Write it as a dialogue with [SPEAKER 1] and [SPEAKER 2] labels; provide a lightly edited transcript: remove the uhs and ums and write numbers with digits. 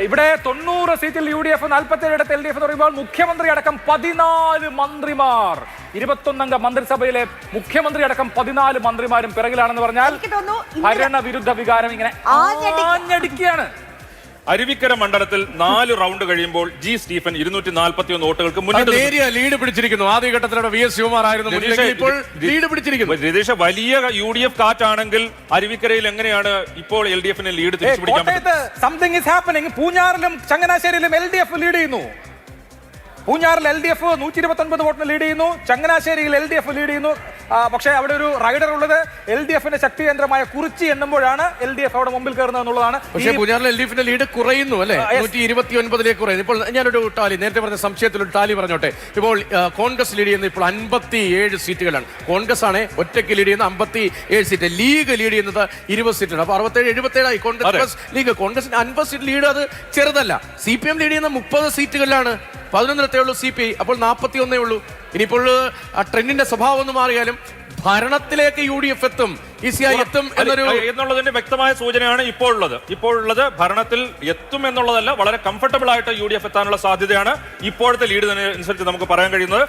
[SPEAKER 1] ഇവിടെ 90 സീറ്റിൽ UDF, 47 LDF എന്ന് പറയുമ്പോൾ മുഖ്യമന്ത്രി അടക്കം 14 മന്ത്രിമാർ, 21 അംഗ മന്ത്രിസഭയിലെ മുഖ്യമന്ത്രി അടക്കം 14 മന്ത്രിമാരും പിറകിലാണെന്ന് പറഞ്ഞാൽ ഭരണവിരുദ്ധ വികാരം ഇങ്ങനെ ആഞ്ഞടിക്കുകയാണ്.
[SPEAKER 2] അരുവിക്കര മണ്ഡലത്തിൽ 4 റൗണ്ട് കഴിയുമ്പോൾ ജി സ്റ്റീഫൻ 241 വോട്ടുകൾക്ക് മുന്നിട്ട്
[SPEAKER 3] ലീഡ് പിടിച്ചിരിക്കുന്നു. ആദ്യഘട്ടത്തിലൂടെ VS ശിവകുമാർ ആയിരുന്നു, ഇപ്പോൾ ലീഡ് പിടിച്ചിരിക്കുന്നു.
[SPEAKER 2] രതീഷ്, വലിയ UDF കാറ്റാണെങ്കിൽ അരുവിക്കരയിൽ എങ്ങനെയാണ് ഇപ്പോൾ LDF-ന് ലീഡ് തിരിച്ചു പിടിക്കാൻ പറ്റുന്നത്?
[SPEAKER 1] Something is happening. പൂഞ്ഞാറിലും ചങ്ങനാശ്ശേരിയിലും LDF ലീഡ് ചെയ്യുന്നു. പൂഞ്ഞാറിൽ LDF 129 വോട്ടിന് ലീഡ് ചെയ്യുന്നു, ചങ്ങനാശ്ശേരിയിൽ LDF ലീഡ് ചെയ്യുന്നു. പക്ഷേ അവിടെ ഒരു റൈഡർ ഉള്ളത് LDF-ന്റെ ശക്തി കേന്ദ്രമായ കുറിച്ചി എണ്ണുമ്പോഴാണ് LDF അവിടെ മുമ്പിൽ കയറുന്നത് എന്നുള്ളതാണ്.
[SPEAKER 3] പക്ഷേ പൂഞ്ഞാറിൽ LDF-ന്റെ ലീഡ് കുറയുന്നു അല്ലേ, 129ലേക്ക് കുറയുന്നു. ഇപ്പോൾ ഞാനൊരു ടാലി, നേരത്തെ പറഞ്ഞ സംശയത്തിലൊരു ടാലി പറഞ്ഞോട്ടെ. ഇപ്പോൾ കോൺഗ്രസ് ലീഡ് ചെയ്യുന്നത് ഇപ്പോൾ 57 സീറ്റുകളാണ്. കോൺഗ്രസ് ആണ് ഒറ്റയ്ക്ക് ലീഡ് ചെയ്യുന്ന 57 സീറ്റ്. ലീഗ് ലീഡ് ചെയ്യുന്നത് 20 സീറ്റാണ്. അപ്പോൾ 67-77 കോൺഗ്രസ് ലീഗ്. കോൺഗ്രസിന് 50 സീറ്റ് ലീഡ്, അത് ചെറുതല്ല. CPM ലീഡ് ചെയ്യുന്ന 30 സീറ്റുകളിലാണ്. 11 ഉള്ളൂ CPI, അപ്പോൾ 41 ഉള്ളൂ. ഇനിയിപ്പോൾ ആ ട്രെൻഡിന്റെ സ്വഭാവം ഒന്ന് മാറിയാലും ഭരണത്തിലേക്ക് UDF എത്തും, ഈസിയായി എത്തും
[SPEAKER 2] എന്നുള്ളതിന്റെ വ്യക്തമായ സൂചനയാണ് ഇപ്പോൾ ഉള്ളത്. ഭരണത്തിൽ എത്തും എന്നുള്ളതല്ല, വളരെ കംഫർട്ടബിൾ ആയിട്ട് UDF എത്താനുള്ള സാധ്യതയാണ് ഇപ്പോഴത്തെ ലീഡ് അനുസരിച്ച് നമുക്ക് പറയാൻ കഴിയുന്നത്.